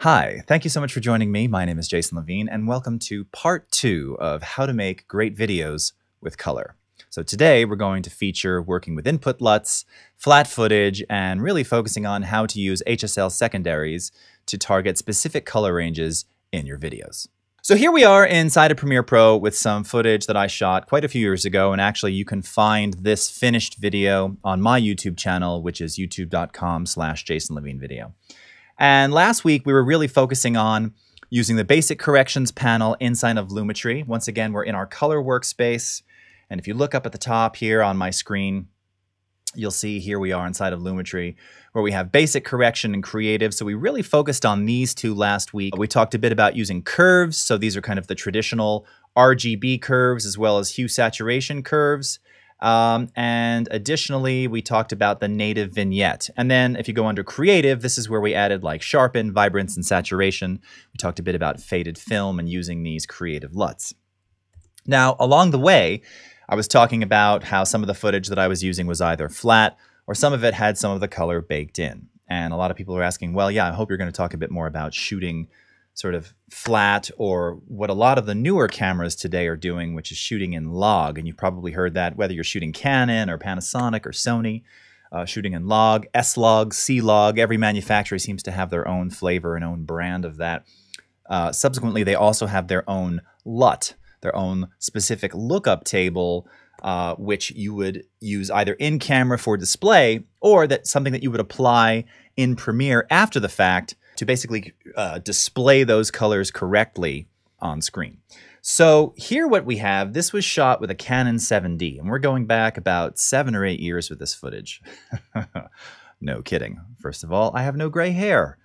Hi, thank you so much for joining me. My name is Jason Levine, and welcome to part 2 of how to make great videos with color. So today we're going to feature working with input LUTs, flat footage, and really focusing on how to use HSL secondaries to target specific color ranges in your videos. So here we are inside of Premiere Pro with some footage that I shot quite a few years ago, and actually you can find this finished video on my YouTube channel, which is youtube.com/JasonLevineVideo. And last week, we were really focusing on using the basic corrections panel inside of Lumetri. Once again, we're in our color workspace. And if you look up at the top here on my screen, you'll see here we are inside of Lumetri, where we have basic correction and creative. So we really focused on these two last week. We talked a bit about using curves. So these are kind of the traditional RGB curves as well as hue saturation curves. And additionally, we talked about the native vignette. And then if you go under creative, this is where we added like sharpen, vibrance, and saturation. We talked a bit about faded film and using these creative LUTs. Now, along the way, I was talking about how some of the footage that I was using was either flat or some of it had some of the color baked in. And a lot of people are asking, well, yeah, I hope you're going to talk a bit more about shooting sort of flat, or what a lot of the newer cameras today are doing, which is shooting in log. And you've probably heard that whether you're shooting Canon or Panasonic or Sony, shooting in log, S-log, C-log, every manufacturer seems to have their own flavor and own brand of that. Subsequently, they also have their own LUT, their own specific lookup table, which you would use either in camera for display or that's something that you would apply in Premiere after the fact to basically display those colors correctly on screen. So here what we have, this was shot with a Canon 7D, and we're going back about 7 or 8 years with this footage. No kidding. First of all, I have no gray hair,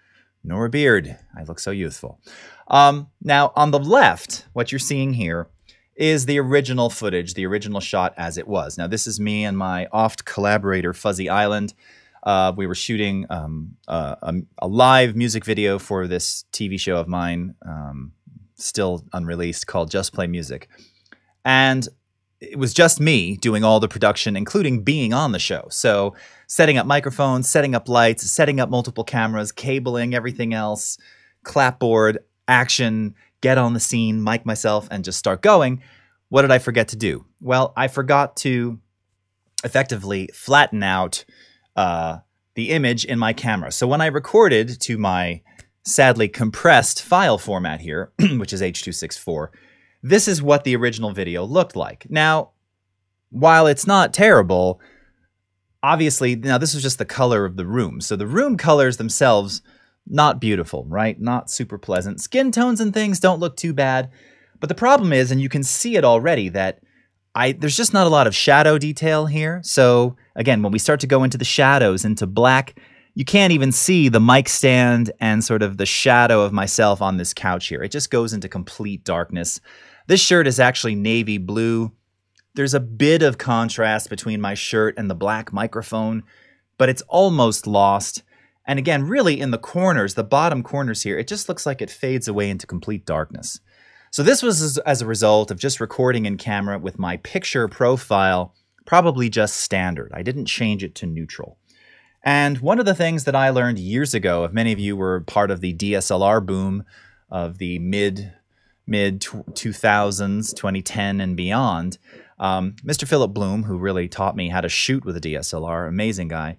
nor a beard. I look so youthful. Now, on the left, what you're seeing here is the original footage, the original shot as it was. Now, this is me and my oft collaborator, Fuzzy Island. We were shooting a live music video for this TV show of mine, still unreleased, called Just Play Music. And it was just me doing all the production, including being on the show. So setting up microphones, setting up lights, setting up multiple cameras, cabling, everything else, clapboard, action, get on the scene, mic myself, and just start going. What did I forget to do? Well, I forgot to effectively flatten out the image in my camera. So when I recorded to my sadly compressed file format here, which is H.264, this is what the original video looked like. Now, while it's not terrible, obviously, now this is just the color of the room. So the room colors themselves, not beautiful, right? Not super pleasant. Skin tones and things don't look too bad. But the problem is, and you can see it already, that there's just not a lot of shadow detail here. So again, when we start to go into the shadows, into black, you can't even see the mic stand and sort of the shadow of myself on this couch here. It just goes into complete darkness. This shirt is actually navy blue. There's a bit of contrast between my shirt and the black microphone, but it's almost lost. And again, really in the corners, the bottom corners here, it just looks like it fades away into complete darkness. So this was as a result of just recording in camera with my picture profile, probably just standard. I didn't change it to neutral. And one of the things that I learned years ago, if many of you were part of the DSLR boom of the mid 2000s, 2010 and beyond, Mr. Philip Bloom, who really taught me how to shoot with a DSLR, amazing guy,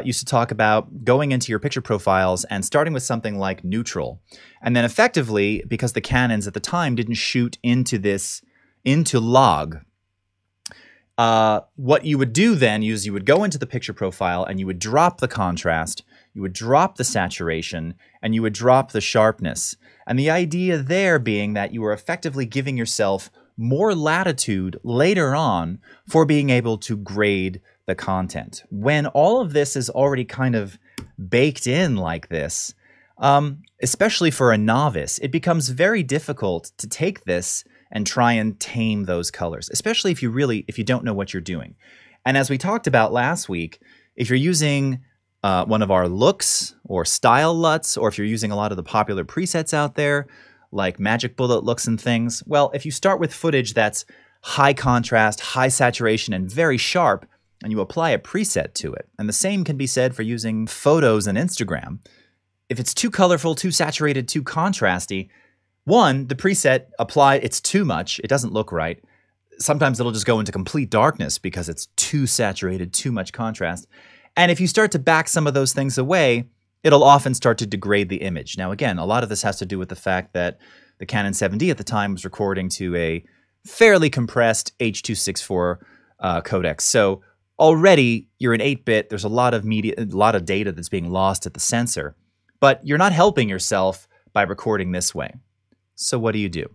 used to talk about going into your picture profiles and starting with something like neutral. And then effectively, because the Canons at the time didn't shoot into log, what you would do then is you would go into the picture profile and you would drop the contrast, you would drop the saturation, and you would drop the sharpness. And the idea there being that you were effectively giving yourself more latitude later on for being able to grade the content. When all of this is already kind of baked in like this, especially for a novice, it becomes very difficult to take this and try and tame those colors, especially if you don't know what you're doing. And as we talked about last week, if you're using one of our looks or style LUTs, or if you're using a lot of the popular presets out there, like Magic Bullet looks and things, well, if you start with footage that's high contrast, high saturation, and very sharp, and you apply a preset to it, and the same can be said for using photos in Instagram, if it's too colorful, too saturated, too contrasty, one, the preset applied, it's too much. It doesn't look right. Sometimes it'll just go into complete darkness because it's too saturated, too much contrast. And if you start to back some of those things away, it'll often start to degrade the image. Now, again, a lot of this has to do with the fact that the Canon 7D at the time was recording to a fairly compressed H.264 codec. So already you're in 8-bit. There's a lot of media, a lot of data that's being lost at the sensor, but you're not helping yourself by recording this way. So what do?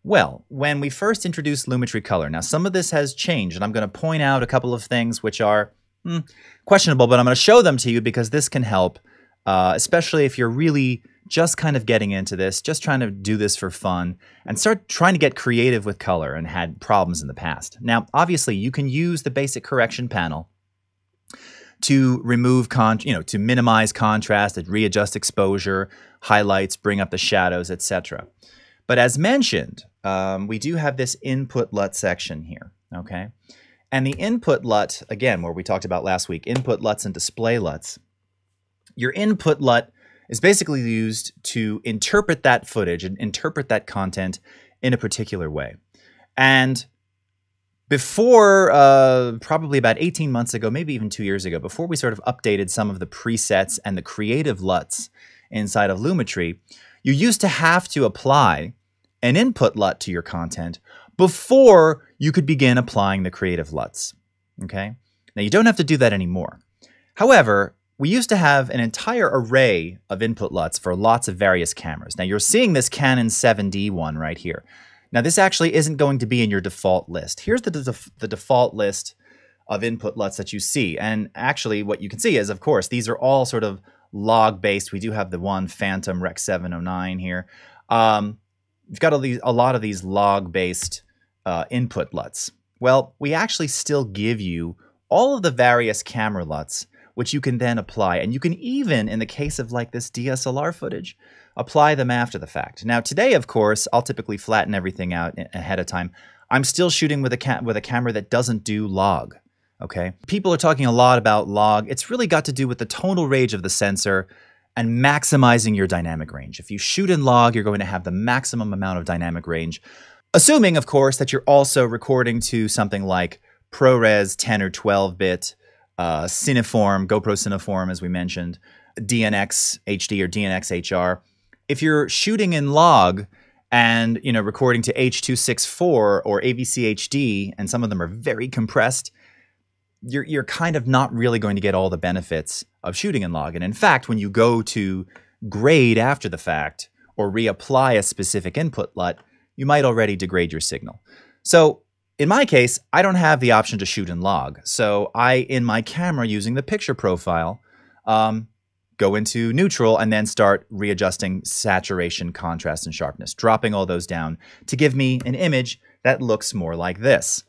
Well, when we first introduced Lumetri color, now some of this has changed, and I'm going to point out a couple of things which are questionable, but I'm going to show them to you because this can help, especially if you're really just kind of getting into this, just trying to do this for fun, and start trying to get creative with color and had problems in the past. Now, obviously, you can use the basic correction panel to remove, to minimize contrast, and readjust exposure, highlights, bring up the shadows, etc. But as mentioned, we do have this Input LUT section here, okay? And the Input LUT, again, where we talked about last week, Input LUTs and Display LUTs. Your Input LUT is basically used to interpret that footage and interpret that content in a particular way. And before, probably about 18 months ago, maybe even 2 years ago, before we sort of updated some of the presets and the creative LUTs inside of Lumetri, you used to have to apply an Input LUT to your content before you could begin applying the creative LUTs, okay? Now, you don't have to do that anymore. However, we used to have an entire array of Input LUTs for lots of various cameras. Now, you're seeing this Canon 7D one right here. Now, this actually isn't going to be in your default list. Here's the default list of Input LUTs that you see. And actually, what you can see is, of course, these are all sort of log-based. We do have the one Phantom Rec 709 here. We've got a lot of these log-based Input LUTs. Well, we actually still give you all of the various camera LUTs, which you can then apply. And you can even, in the case of like this DSLR footage, apply them after the fact. Now, today, of course, I'll typically flatten everything out ahead of time. I'm still shooting with a camera that doesn't do log, okay? People are talking a lot about log. It's really got to do with the tonal range of the sensor and maximizing your dynamic range. If you shoot in log, you're going to have the maximum amount of dynamic range, assuming, of course, that you're also recording to something like ProRes 10 or 12-bit, Cineform, GoPro Cineform, as we mentioned, DNX HD or DNX HR. If you're shooting in log and recording to H.264 or AVC HD, and some of them are very compressed, you're kind of not really going to get all the benefits of shooting in log. And in fact, when you go to grade after the fact or reapply a specific Input LUT, you might already degrade your signal. So in my case, I don't have the option to shoot in log. So I, in my camera, using the picture profile, go into neutral and then start readjusting saturation, contrast, and sharpness, dropping all those down to give me an image that looks more like this.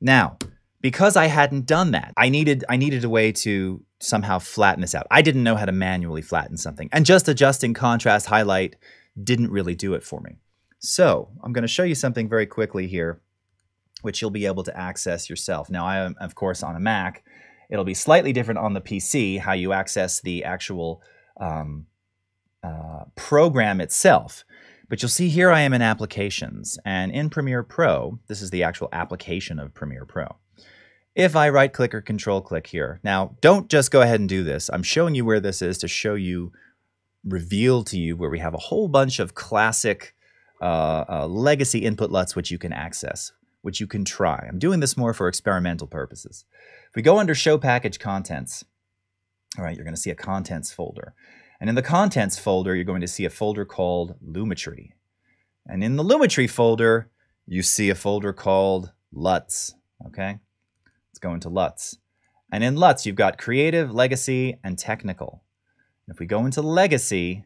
Now, because I hadn't done that, I needed a way to somehow flatten this out. I didn't know how to manually flatten something, and just adjusting contrast, highlight didn't really do it for me. So I'm going to show you something very quickly here, which you'll be able to access yourself. Now, I am, of course, on a Mac. It'll be slightly different on the PC, how you access the actual program itself. But you'll see here I am in Applications, and in Premiere Pro, this is the actual application of Premiere Pro. If I right-click or control-click here, now don't just go ahead and do this. I'm showing you where this is to show you, reveal to you where we have a whole bunch of classic legacy Input LUTs which you can access, which you can try. I'm doing this more for experimental purposes. If we go under Show Package Contents, all right, you're going to see a Contents folder. And in the Contents folder, you're going to see a folder called Lumetri. And in the Lumetri folder, you see a folder called LUTs, okay? Let's go into LUTs. And in LUTs, you've got Creative, Legacy, and Technical. If we go into Legacy,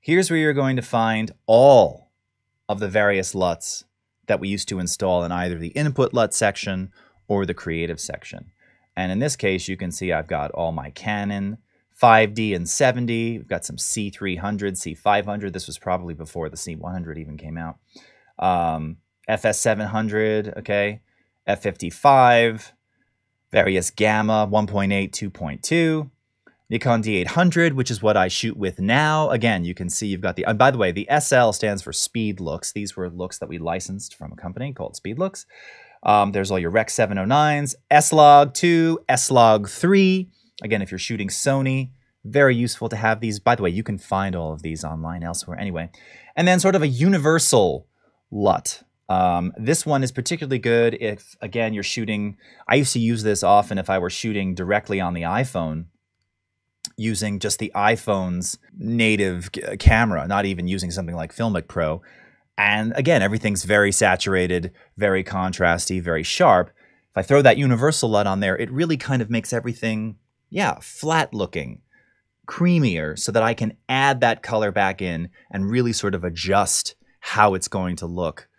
here's where you're going to find all of the various LUTs that we used to install in either the Input LUT section or the Creative section. And in this case, you can see I've got all my Canon 5D and 7D. We've got some C300, C500. This was probably before the C100 even came out. FS700, okay, F55, various Gamma, 1.8, 2.2. Nikon D800, which is what I shoot with now. Again, you can see you've got the, by the way, the SL stands for Speed Looks. These were looks that we licensed from a company called Speed Looks. There's all your Rec 709s, S-Log 2, S-Log 3. Again, if you're shooting Sony, very useful to have these. By the way, you can find all of these online elsewhere anyway. And then sort of a universal LUT. This one is particularly good if, again, you're shooting. I used to use this often if I were shooting directly on the iPhone, using just the iPhone's native camera, not even using something like Filmic Pro. And again, everything's very saturated, very contrasty, very sharp. If I throw that universal LUT on there, it really kind of makes everything, yeah, flat looking, creamier, so that I can add that color back in and really sort of adjust how it's going to look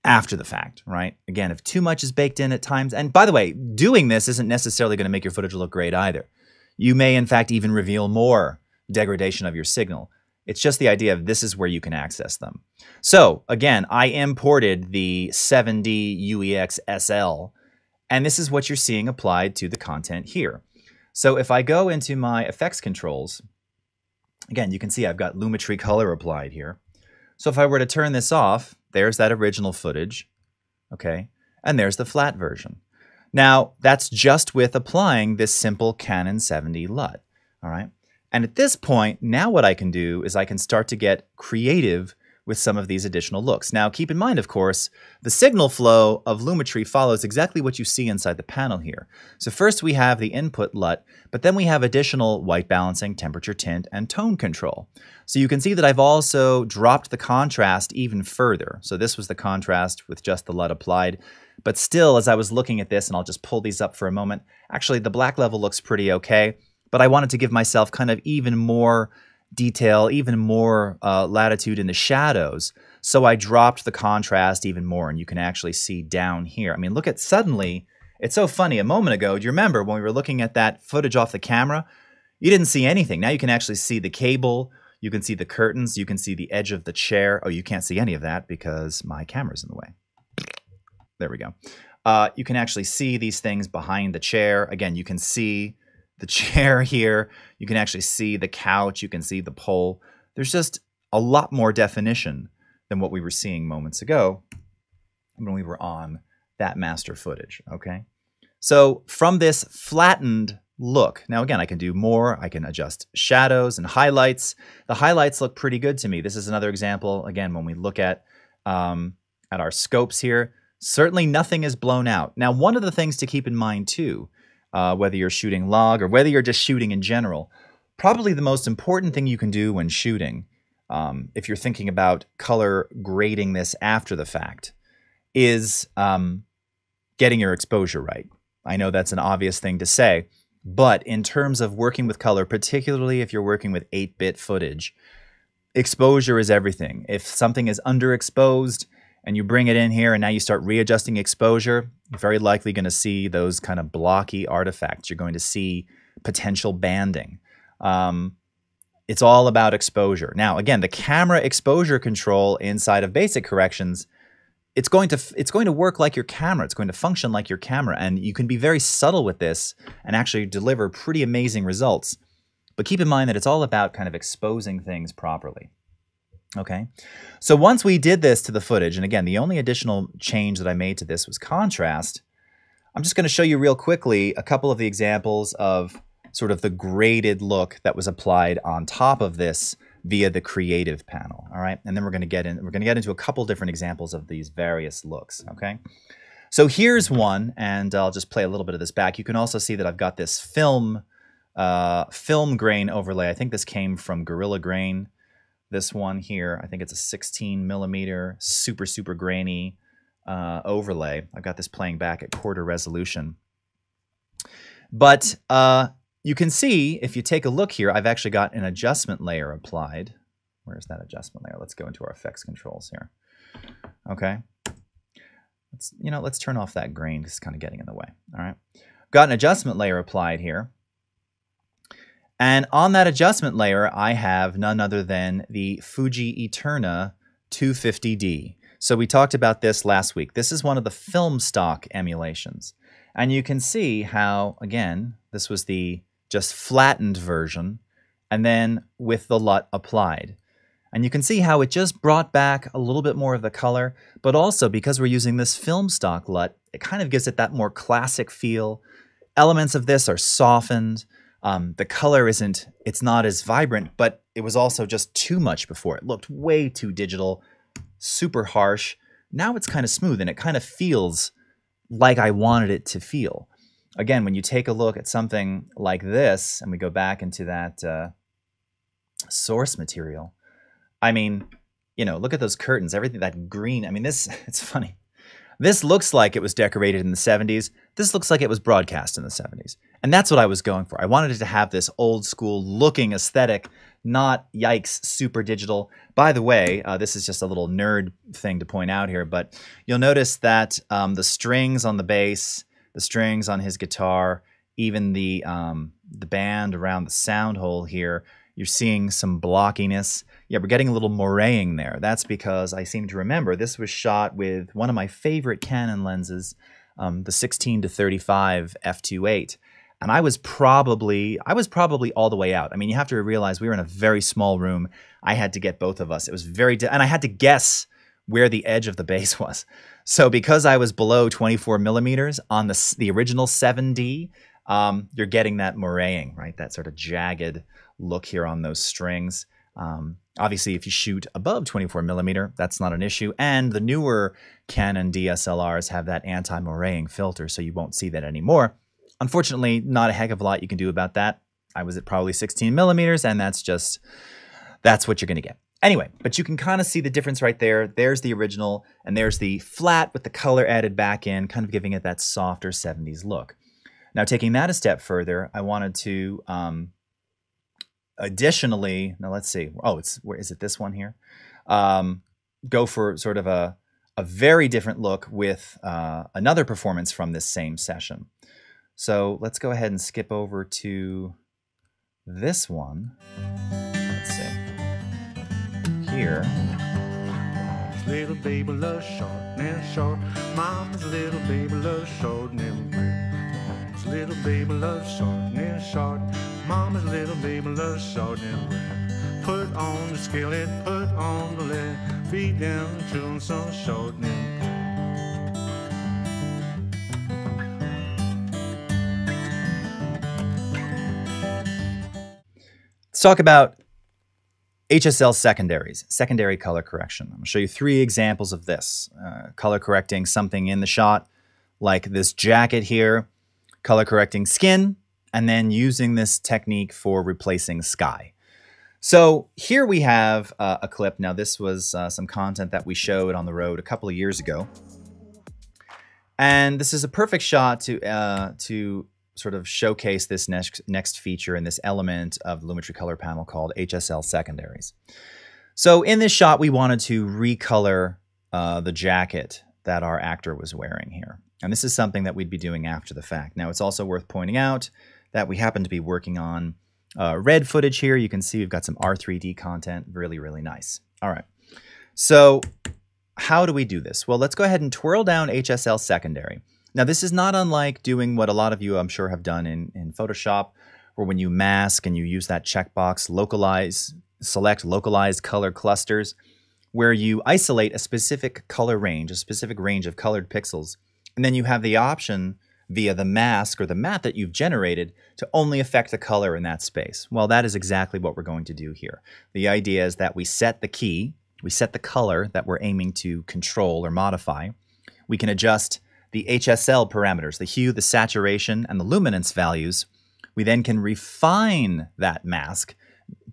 after the fact, right? Again, if too much is baked in at times, and by the way, doing this isn't necessarily going to make your footage look great either. You may, in fact, even reveal more degradation of your signal. It's just the idea of this is where you can access them. So, again, I imported the 7D UEX SL, and this is what you're seeing applied to the content here. So if I go into my effects controls, again, you can see I've got Lumetri color applied here. So if I were to turn this off, there's that original footage, okay? And there's the flat version. Now, that's just with applying this simple Canon 7D LUT, all right? And at this point, now what I can do is I can start to get creative with some of these additional looks. Now, keep in mind, of course, the signal flow of Lumetri follows exactly what you see inside the panel here. So first we have the input LUT, but then we have additional white balancing, temperature tint, and tone control. So you can see that I've also dropped the contrast even further. So this was the contrast with just the LUT applied. But still, as I was looking at this, and I'll just pull these up for a moment, actually the black level looks pretty okay, but I wanted to give myself kind of even more detail, even more latitude in the shadows. So I dropped the contrast even more, and you can actually see down here. I mean, look at suddenly, it's so funny. A moment ago, do you remember when we were looking at that footage off the camera? You didn't see anything. Now you can actually see the cable, you can see the curtains, you can see the edge of the chair. Oh, you can't see any of that because my camera's in the way. There we go. You can actually see these things behind the chair. Again, you can see the chair here. You can actually see the couch. You can see the pole. There's just a lot more definition than what we were seeing moments ago when we were on that master footage, okay? So from this flattened look, now again, I can do more. I can adjust shadows and highlights. The highlights look pretty good to me. This is another example, again, when we look at our scopes here, certainly nothing is blown out. Now, one of the things to keep in mind too, whether you're shooting log or whether you're just shooting in general, probably the most important thing you can do when shooting, if you're thinking about color grading this after the fact, is getting your exposure right. I know that's an obvious thing to say, but in terms of working with color, particularly if you're working with 8-bit footage, exposure is everything. If something is underexposed, and you bring it in here and now you start readjusting exposure, you're very likely going to see those kind of blocky artifacts. You're going to see potential banding. It's all about exposure. Now, again, the camera exposure control inside of basic corrections, it's going to work like your camera. It's going to function like your camera. And you can be very subtle with this and actually deliver pretty amazing results. But keep in mind that it's all about kind of exposing things properly. Okay, so once we did this to the footage, and again, the only additional change that I made to this was contrast, I'm just going to show you real quickly a couple of the examples of sort of the graded look that was applied on top of this via the creative panel, all right? And then we're going to get into a couple different examples of these various looks, okay? So here's one, and I'll just play a little bit of this back. You can also see that I've got this film grain overlay. I think this came from Gorilla Grain. This one here, I think it's a 16 millimeter, super grainy overlay. I've got this playing back at quarter resolution. But you can see, if you take a look here, I've actually got an adjustment layer applied. Where's that adjustment layer? Let's go into our effects controls here. Okay. Let's turn off that grain because it's kind of getting in the way. All right. Got an adjustment layer applied here. And on that adjustment layer, I have none other than the Fuji Eterna 250D. So we talked about this last week. This is one of the film stock emulations. And you can see how, again, this was the just flattened version, and then with the LUT applied. And you can see how it just brought back a little bit more of the color, but also because we're using this film stock LUT, it kind of gives it that more classic feel. Elements of this are softened. The color it's not as vibrant, but it was also just too much before. It looked way too digital, super harsh. Now it's kind of smooth and it kind of feels like I wanted it to feel. Again, when you take a look at something like this, and we go back into that source material, I mean, you know, look at those curtains, everything, that green. I mean, it's funny. This looks like it was decorated in the 70s. This looks like it was broadcast in the 70s. And that's what I was going for. I wanted it to have this old school looking aesthetic, not, yikes, super digital. By the way, this is just a little nerd thing to point out here, but you'll notice that the strings on the bass, the strings on his guitar, even the band around the sound hole here, you're seeing some blockiness. Yeah, we're getting a little moraying there. That's because I seem to remember this was shot with one of my favorite Canon lenses, the 16-35 f2.8. And I was probably all the way out. I mean, you have to realize we were in a very small room. I had to get both of us. It was and I had to guess where the edge of the bass was. So because I was below 24 millimeters on the original 7D, you're getting that moraying, right? That sort of jagged look here on those strings. Obviously, if you shoot above 24 millimeter, that's not an issue. And the newer Canon DSLRs have that anti-moraying filter, so you won't see that anymore. Unfortunately, not a heck of a lot you can do about that. I was at probably 16 millimeters, and that's what you're going to get. Anyway, but you can kind of see the difference right there. There's the original, and there's the flat with the color added back in, kind of giving it that softer 70s look. Now, taking that a step further, I wanted to additionally, now let's see. Oh, where is it? This one here. Go for sort of a very different look with another performance from this same session. So let's go ahead and skip over to this one. Let's see. Here. Little baby loves short and short. Mama's little baby loves short and red. Little baby loves short and short. Mama's little baby loves short and red. Put on the skillet, put on the lid. Feed them children some short and red. Let's talk about HSL Secondaries, secondary color correction. I'm going to show you 3 examples of this. Color correcting something in the shot, like this jacket here, color correcting skin, and then using this technique for replacing sky. So here we have a clip. Now this was some content that we showed on the road a couple of years ago. And this is a perfect shot to sort of showcase this next feature and this element of the Lumetri color panel called HSL Secondaries. So in this shot, we wanted to recolor the jacket that our actor was wearing here. And this is something that we'd be doing after the fact. Now, it's also worth pointing out that we happen to be working on red footage here. You can see we've got some R3D content. Really, really nice. All right. So how do we do this? Well, let's go ahead and twirl down HSL Secondary. Now, this is not unlike doing what a lot of you, I'm sure, have done in Photoshop, where when you mask and you use that checkbox, select localized color clusters, where you isolate a specific color range, a specific range of colored pixels, and then you have the option via the mask or the matte that you've generated to only affect the color in that space. Well, that is exactly what we're going to do here. The idea is that we set the key, we set the color that we're aiming to control or modify. We can adjust the HSL parameters, the hue, the saturation, and the luminance values. We then can refine that mask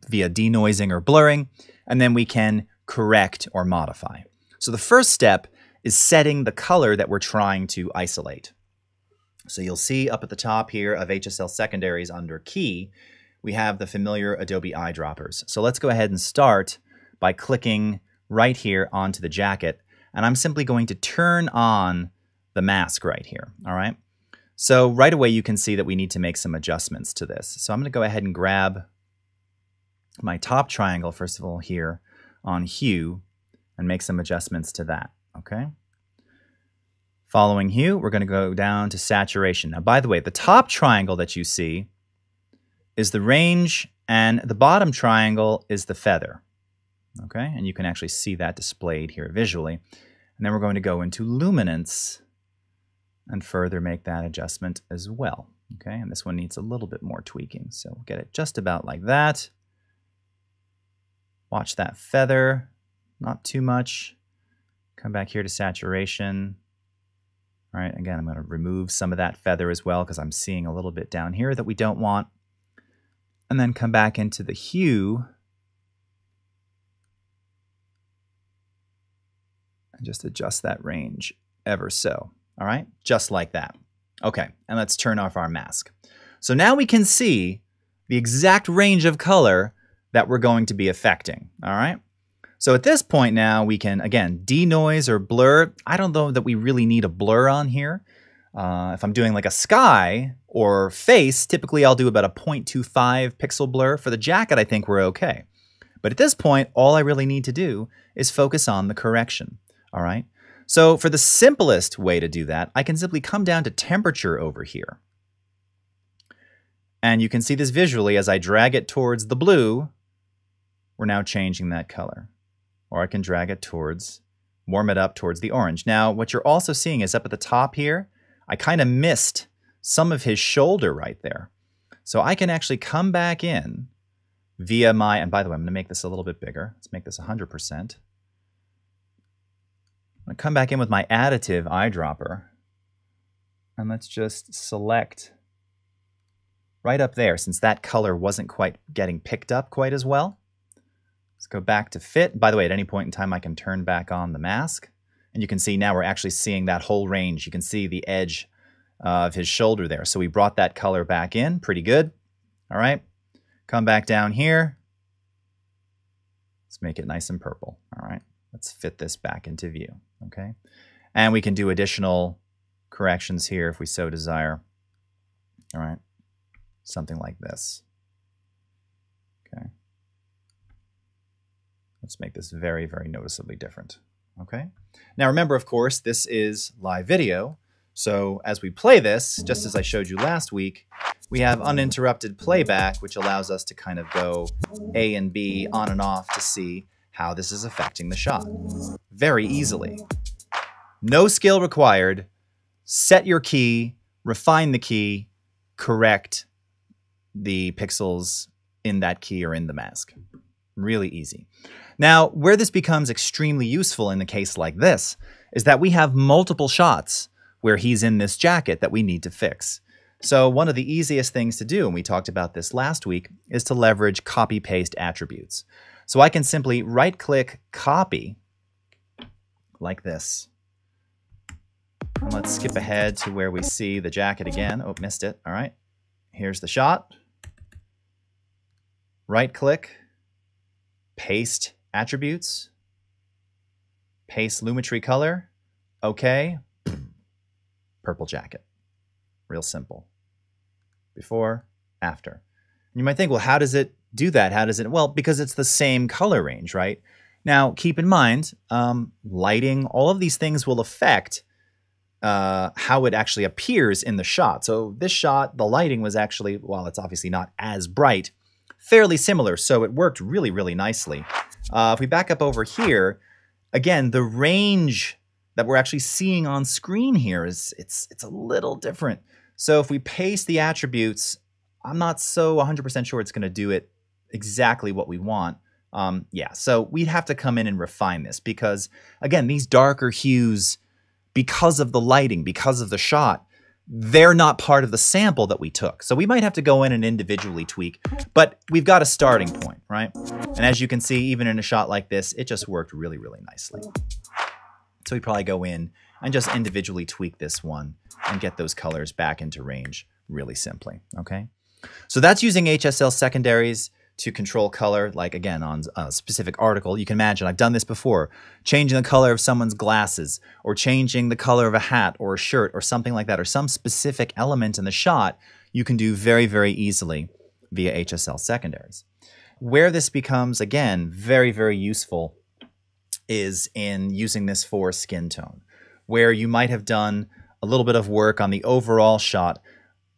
via denoising or blurring, and then we can correct or modify. So the first step is setting the color that we're trying to isolate. So you'll see up at the top here of HSL Secondaries under Key, we have the familiar Adobe eyedroppers. So let's go ahead and start by clicking right here onto the jacket, and I'm simply going to turn on the mask right here, all right? So right away you can see that we need to make some adjustments to this. So I'm going to go ahead and grab my top triangle, first of all, here on hue, and make some adjustments to that, okay? Following hue, we're going to go down to saturation. Now, by the way, the top triangle that you see is the range, and the bottom triangle is the feather. Okay, and you can actually see that displayed here visually. And then we're going to go into luminance and further make that adjustment as well. Okay, and this one needs a little bit more tweaking, so we'll get it just about like that. Watch that feather, not too much. Come back here to saturation. All right, again, I'm going to remove some of that feather as well because I'm seeing a little bit down here that we don't want. And then come back into the hue and just adjust that range ever so. All right, just like that. Okay, and let's turn off our mask. So now we can see the exact range of color that we're going to be affecting. All right, so at this point now we can, again, denoise or blur. I don't know that we really need a blur on here. If I'm doing like a sky or face, typically I'll do about a 0.25 pixel blur. For the jacket, I think we're okay. But at this point, all I really need to do is focus on the correction. All right. So for the simplest way to do that, I can simply come down to temperature over here. And you can see this visually as I drag it towards the blue, we're now changing that color. Or I can drag it towards, warm it up towards the orange. Now, what you're also seeing is up at the top here, I kind of missed some of his shoulder right there. So I can actually come back in via my, and by the way, I'm going to make this a little bit bigger. Let's make this 100%. I'm going to come back in with my additive eyedropper, and let's just select right up there, since that color wasn't quite getting picked up quite as well. Let's go back to fit. By the way, at any point in time, I can turn back on the mask, and you can see now we're actually seeing that whole range. You can see the edge of his shoulder there. So we brought that color back in, pretty good. All right, come back down here. Let's make it nice and purple. All right, let's fit this back into view. Okay, and we can do additional corrections here if we so desire. All right, something like this. Okay, let's make this very, very noticeably different. Okay, now remember, of course, this is live video. So as we play this, just as I showed you last week, we have uninterrupted playback, which allows us to kind of go A and B on and off to see how this is affecting the shot very easily. No skill required. Set your key, refine the key, correct the pixels in that key or in the mask. Really easy. Now, where this becomes extremely useful in a case like this is that we have multiple shots where he's in this jacket that we need to fix. So one of the easiest things to do, and we talked about this last week, is to leverage copy-paste attributes. So I can simply right-click copy like this. And let's skip ahead to where we see the jacket again. Oh, missed it. All right. Here's the shot. Right-click, paste attributes, paste Lumetri color. Okay. Purple jacket. Real simple. Before, after. And you might think, well, how does it do that? How does it? Well, because it's the same color range, right? Now, keep in mind, lighting, all of these things will affect how it actually appears in the shot. So this shot, the lighting was actually, while it's obviously not as bright, fairly similar. So it worked really, really nicely. If we back up over here, again, the range that we're actually seeing on screen here is it's a little different. So if we paste the attributes, I'm not so 100% sure it's going to do it exactly what we want. Yeah, so we'd have to come in and refine this because, again, these darker hues, because of the lighting, because of the shot, they're not part of the sample that we took. So we might have to go in and individually tweak, but we've got a starting point, right? And as you can see, even in a shot like this, it just worked really, really nicely. So we probably go in and just individually tweak this one and get those colors back into range really simply, okay? So that's using HSL secondaries to control color, like again, on a specific article. You can imagine, I've done this before, changing the color of someone's glasses or changing the color of a hat or a shirt or something like that, or some specific element in the shot, you can do very, very easily via HSL secondaries. Where this becomes, again, very, very useful is in using this for skin tone, where you might have done a little bit of work on the overall shot,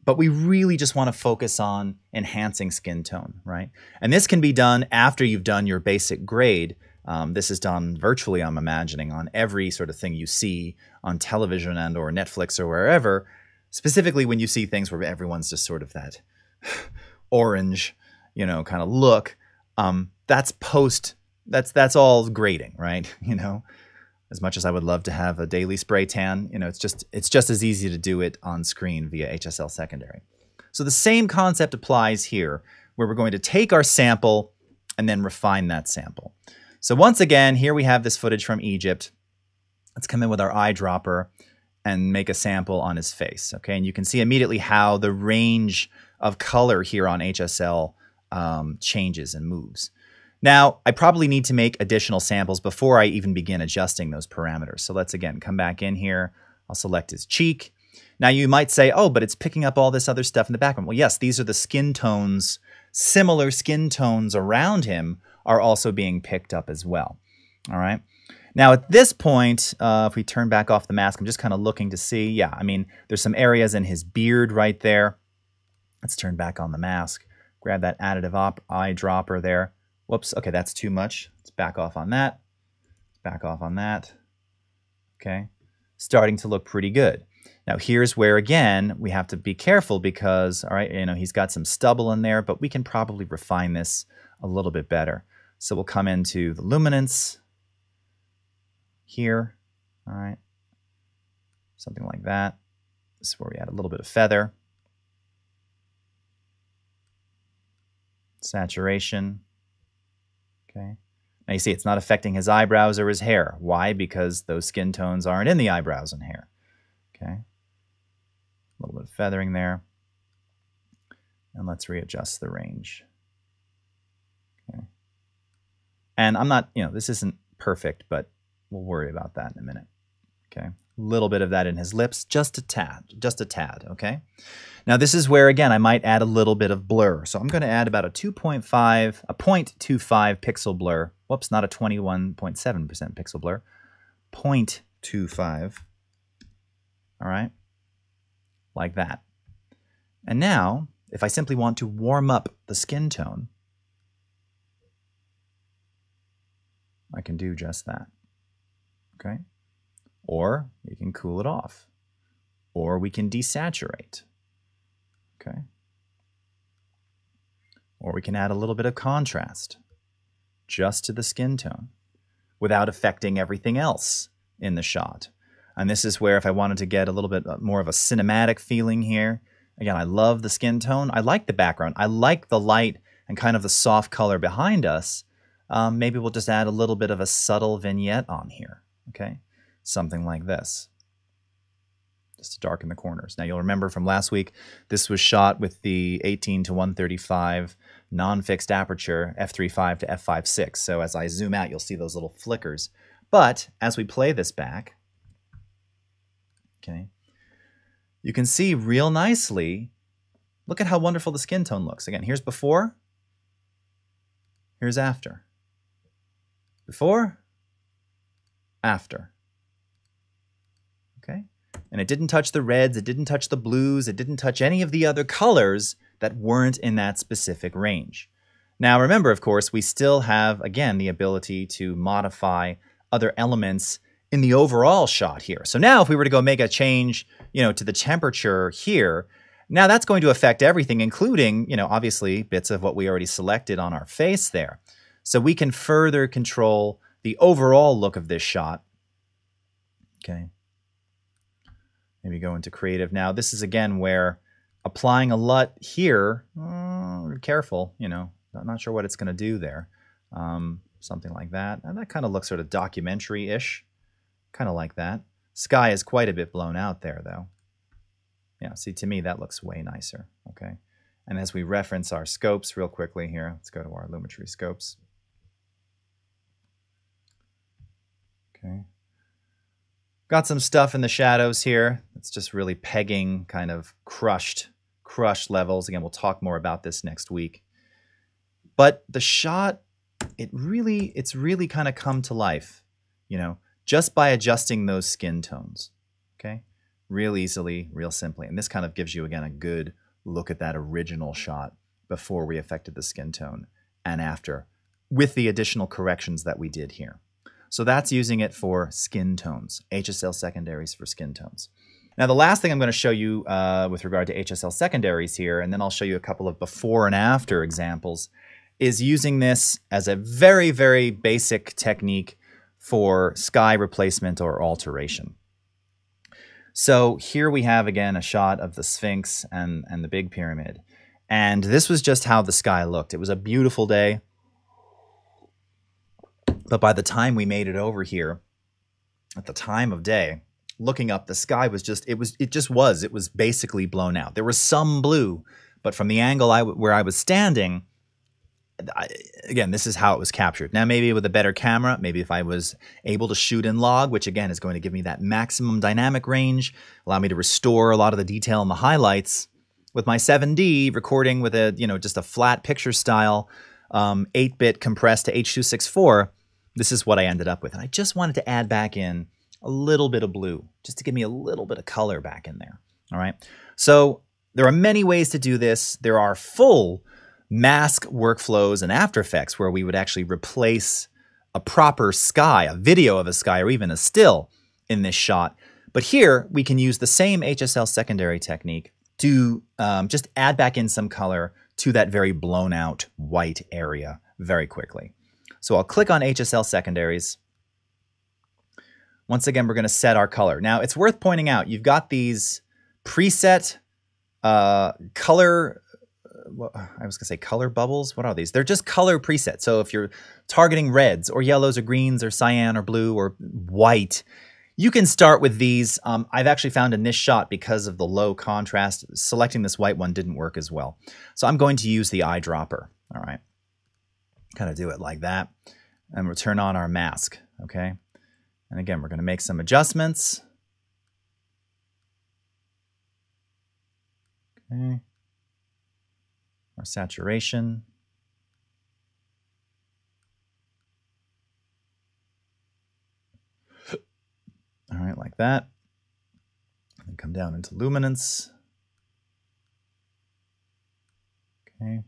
but we really just want to focus on enhancing skin tone, right? And this can be done after you've done your basic grade. This is done virtually, I'm imagining, on every sort of thing you see on television and or Netflix or wherever, specifically when you see things where everyone's just sort of that orange, you know, kind of look. That's all grading, right? You know, as much as I would love to have a daily spray tan, you know, it's just as easy to do it on screen via HSL Secondary. So the same concept applies here, where we're going to take our sample and then refine that sample. So once again, here we have this footage from Egypt. Let's come in with our eyedropper and make a sample on his face, okay? And you can see immediately how the range of color here on HSL changes and moves. Now, I probably need to make additional samples before I even begin adjusting those parameters. So let's again come back in here. I'll select his cheek. Now you might say, oh, but it's picking up all this other stuff in the background. Well, yes, these are the skin tones. Similar skin tones around him are also being picked up as well. All right. Now at this point, if we turn back off the mask, I'm just kind of looking to see. Yeah, I mean, there's some areas in his beard right there. Let's turn back on the mask. Grab that additive eyedropper there. Whoops, okay, that's too much. Let's back off on that. Back off on that. Okay, starting to look pretty good. Now here's where, again, we have to be careful because, all right, you know, he's got some stubble in there, but we can probably refine this a little bit better. So we'll come into the luminance here, all right, something like that. This is where we add a little bit of feather. Saturation. Okay. Now you see it's not affecting his eyebrows or his hair. Why? Because those skin tones aren't in the eyebrows and hair. Okay. A little bit of feathering there. And let's readjust the range. Okay. And I'm not, you know, this isn't perfect, but we'll worry about that in a minute. Okay. A little bit of that in his lips, just a tad, okay? Now this is where, again, I might add a little bit of blur. So I'm going to add about a 0.25 pixel blur. Whoops, not a 21.7% pixel blur. 0.25, all right? Like that. And now, if I simply want to warm up the skin tone, I can do just that, okay? Or we can cool it off, or we can desaturate, okay? Or we can add a little bit of contrast just to the skin tone without affecting everything else in the shot. And this is where if I wanted to get a little bit more of a cinematic feeling here, again, I love the skin tone. I like the background. I like the light and kind of the soft color behind us. Maybe we'll just add a little bit of a subtle vignette on here, okay? Something like this, just to darken the corners. Now you'll remember from last week, this was shot with the 18 to 135 non-fixed aperture f3.5 to f5.6. So as I zoom out, you'll see those little flickers. But as we play this back, okay, you can see real nicely, look at how wonderful the skin tone looks. Again, here's before, here's after. Before, after. Okay? And it didn't touch the reds, it didn't touch the blues, it didn't touch any of the other colors that weren't in that specific range. Now remember, of course, we still have, again, the ability to modify other elements in the overall shot here. So now if we were to go make a change, you know, to the temperature here, now that's going to affect everything, including, you know, obviously bits of what we already selected on our face there. So we can further control the overall look of this shot. Okay. Maybe go into creative. Now this is again where applying a LUT here, careful, you know, I'm not sure what it's going to do there. Something like that. And that kind of looks sort of documentary-ish. Kind of like that. Sky is quite a bit blown out there though. Yeah, see, to me that looks way nicer. Okay. And as we reference our scopes real quickly here, let's go to our Lumetri scopes. Okay. Got some stuff in the shadows here. It's just really pegging kind of crushed levels. Again, we'll talk more about this next week. But the shot, it's really kind of come to life, you know, just by adjusting those skin tones. Okay. real easily, real simply. And this kind of gives you, again, a good look at that original shot before we affected the skin tone and after, with the additional corrections that we did here. So that's using it for skin tones, HSL secondaries for skin tones. Now, the last thing I'm going to show you with regard to HSL secondaries here, and then I'll show you a couple of before and after examples, is using this as a very, very basic technique for sky replacement or alteration. So here we have, again, a shot of the Sphinx and the Big Pyramid. And this was just how the sky looked. It was a beautiful day. But by the time we made it over here, at the time of day, looking up, the sky was just, it was basically blown out. There was some blue, but from the angle where I was standing, again, this is how it was captured. Now, maybe with a better camera, maybe if I was able to shoot in log, which again is going to give me that maximum dynamic range, allow me to restore a lot of the detail in the highlights. With my 7D recording with a, just a flat picture style, 8-bit compressed to H.264, this is what I ended up with. And I just wanted to add back in a little bit of blue, just to give me a little bit of color back in there. All right. So there are many ways to do this. There are full mask workflows and After Effects where we would actually replace a proper sky, a video of a sky, or even a still in this shot. But here we can use the same HSL secondary technique to just add back in some color to that very blown out white area very quickly. So I'll click on HSL Secondaries. Once again, we're going to set our color. Now, it's worth pointing out, you've got these preset color, I was going to say color bubbles. What are these? They're just color presets. So if you're targeting reds or yellows or greens or cyan or blue or white, you can start with these. I've actually found in this shot, because of the low contrast, selecting this white one didn't work as well. So I'm going to use the eyedropper. All right. Kind of do it like that. And we'll turn on our mask. Okay. And again, we're going to make some adjustments. Okay. Our saturation. All right, like that. And come down into luminance. Okay.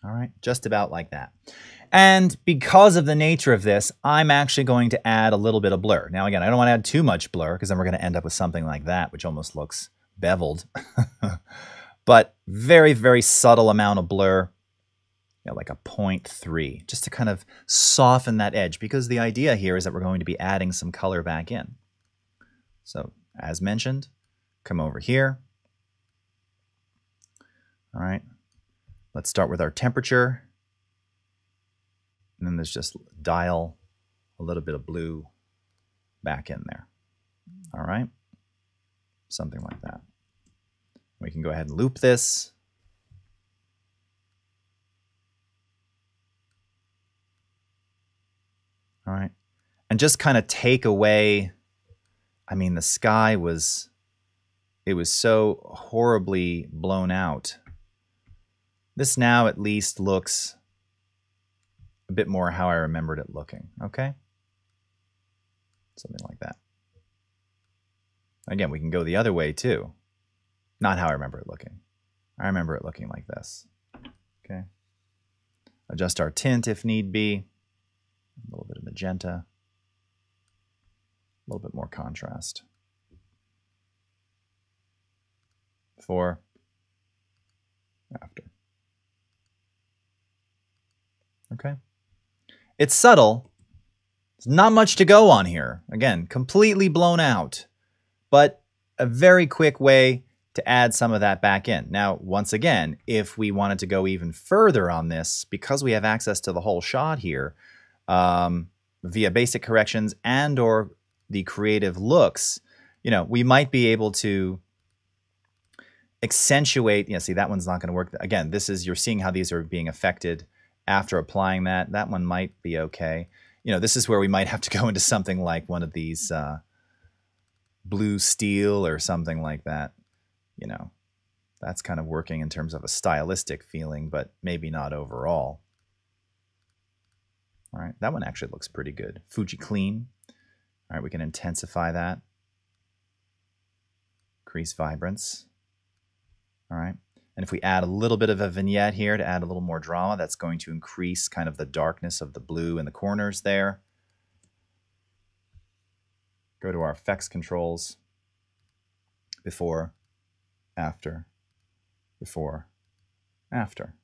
All right, just about like that. And because of the nature of this, I'm actually going to add a little bit of blur. Now, again, I don't want to add too much blur because then we're going to end up with something like that, which almost looks beveled. But very, very subtle amount of blur, like a 0.3, just to kind of soften that edge, because the idea here is that we're going to be adding some color back in. So, as mentioned, come over here. All right. Let's start with our temperature. And then there's just dial a little bit of blue back in there. All right. Something like that. We can go ahead and loop this. All right. And just kind of take away, I mean, the sky was, it was so horribly blown out. This now at least looks a bit more how I remembered it looking, okay? Something like that. Again, we can go the other way too. Not how I remember it looking. I remember it looking like this, okay? Adjust our tint if need be. A little bit of magenta. A little bit more contrast. Before, after. Okay. It's subtle. There's not much to go on here. Again, completely blown out, but a very quick way to add some of that back in. Now, once again, if we wanted to go even further on this, because we have access to the whole shot here, via basic corrections and or the creative looks, we might be able to accentuate, see, that one's not going to work. Again, this is, you're seeing how these are being affected after applying that. That one might be okay. This is where we might have to go into something like one of these blue steel or something like that. That's kind of working in terms of a stylistic feeling, but maybe not overall. All right, that one actually looks pretty good. Fuji clean. All right, we can intensify that. Increase vibrance. All right, and if we add a little bit of a vignette here to add a little more drama, that's going to increase kind of the darkness of the blue in the corners there. Go to our effects controls. Before, after, before, after.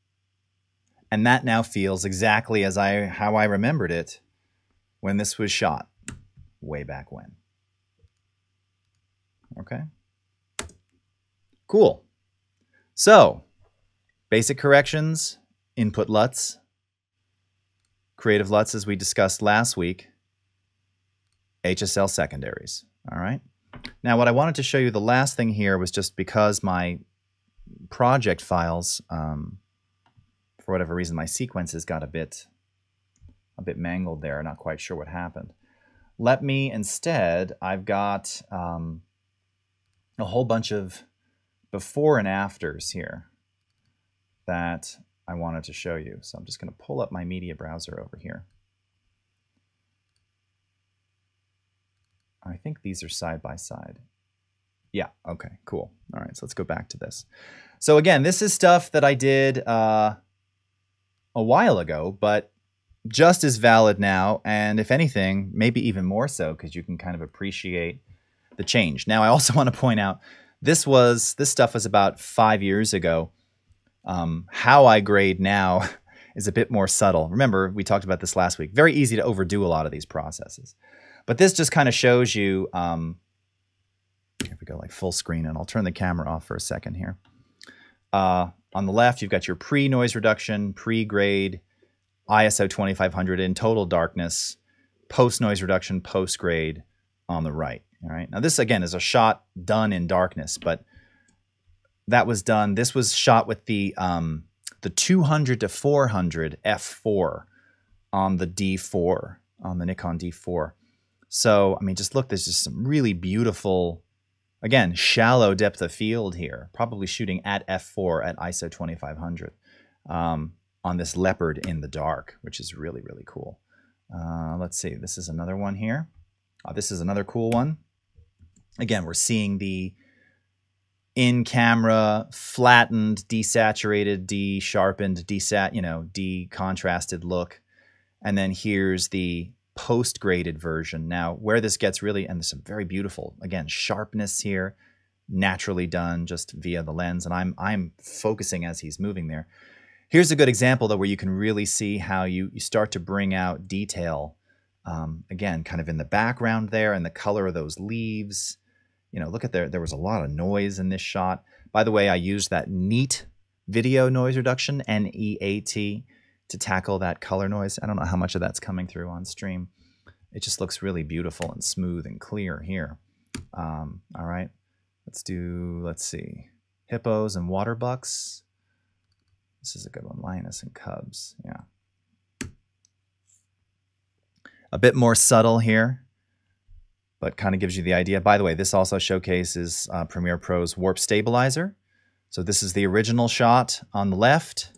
And that now feels exactly as how I remembered it when this was shot way back when. Okay. Cool. So, basic corrections, input LUTs, creative LUTs as we discussed last week, HSL secondaries. All right. Now, what I wanted to show you, the last thing here was just because my project files, for whatever reason, my sequences got a bit mangled there. Not quite sure what happened. Let me instead, I've got a whole bunch of before and afters here that I wanted to show you. So I'm just going to pull up my media browser over here. I think these are side by side. Yeah, okay, cool. All right, so let's go back to this. So again, this is stuff that I did a while ago, but just as valid now, and if anything, maybe even more so, because you can kind of appreciate the change. Now, I also want to point out, this stuff was about 5 years ago. How I grade now is a bit more subtle. Remember, we talked about this last week. Very easy to overdo a lot of these processes. But this just kind of shows you, here we go, like full screen, and I'll turn the camera off for a second here. On the left, you've got your pre-noise reduction, pre-grade, ISO 2500 in total darkness, post-noise reduction, post-grade on the right. All right. Now this, again, is a shot done in darkness, but that was done, this was shot with the 200 to 400 f4 on the D4, on the Nikon D4. So, I mean, just look, there's just some really beautiful, again, shallow depth of field here, probably shooting at f4 at ISO 2500 on this leopard in the dark, which is really, really cool. Let's see, this is another one here. This is another cool one. Again, we're seeing the in-camera, flattened, desaturated, de-sharpened, de-contrasted look. And then here's the post-graded version. Now, where this gets really, and there's some very beautiful, again, sharpness here, naturally done just via the lens, and I'm focusing as he's moving there. Here's a good example, though, where you can really see how you start to bring out detail, again, kind of in the background there, and the color of those leaves. You know, look at there was a lot of noise in this shot. By the way, I used that Neat video noise reduction, N-E-A-T, to tackle that color noise. I don't know how much of that's coming through on stream. It just looks really beautiful and smooth and clear here. All right, let's see, hippos and water bucks. This is a good one, lioness and cubs, yeah. A bit more subtle here, but kind of gives you the idea. By the way, this also showcases Premiere Pro's warp stabilizer. So this is the original shot on the left,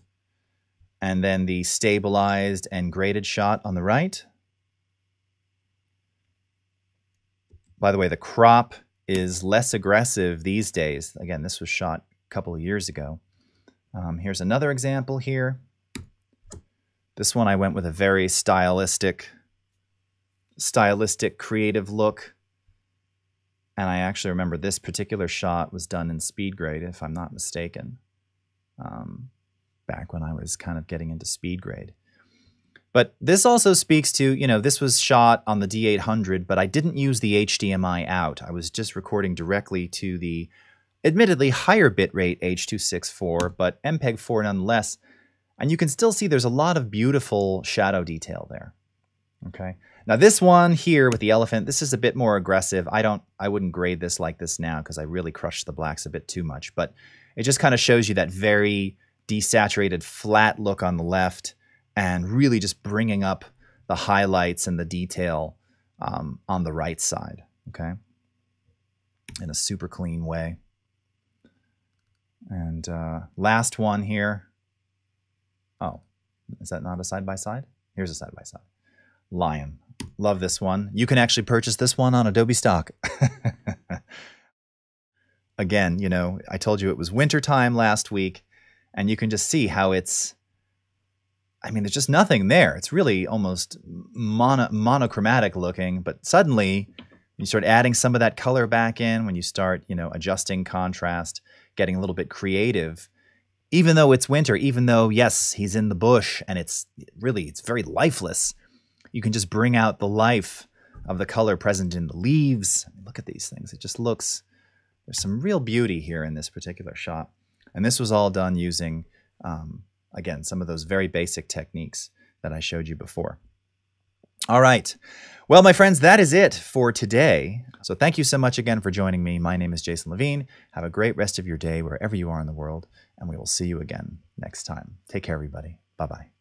and then the stabilized and graded shot on the right. By the way, the crop is less aggressive these days. Again, this was shot a couple of years ago. Here's another example here. This one I went with a very stylistic, creative look. And I actually remember this particular shot was done in speed grade, if I'm not mistaken. Back when I was kind of getting into speed grade. But this also speaks to, you know, this was shot on the D800, but I didn't use the HDMI out. I was just recording directly to the admittedly higher bitrate H.264, but MPEG-4 nonetheless. And you can still see there's a lot of beautiful shadow detail there. Okay. Now this one here with the elephant, this is a bit more aggressive. I wouldn't grade this like this now because I really crushed the blacks a bit too much, but it just kind of shows you that very desaturated flat look on the left and really just bringing up the highlights and the detail on the right side, okay, in a super clean way. And last one here. Oh, is that not a side-by-side? Here's a side-by-side. Lion. Love this one. You can actually purchase this one on Adobe Stock. Again, you know, I told you it was winter time last week, and you can just see how it's, I mean, there's just nothing there. It's really almost monochromatic looking, but suddenly you start adding some of that color back in, when you start, you know, adjusting contrast, getting a little bit creative, even though it's winter, even though, yes, he's in the bush and it's very lifeless. You can just bring out the life of the color present in the leaves. Look at these things. It just looks, there's some real beauty here in this particular shot. And this was all done using, again, some of those very basic techniques that I showed you before. All right. Well, my friends, that is it for today. So thank you so much again for joining me. My name is Jason Levine. Have a great rest of your day wherever you are in the world, and we will see you again next time. Take care, everybody. Bye-bye.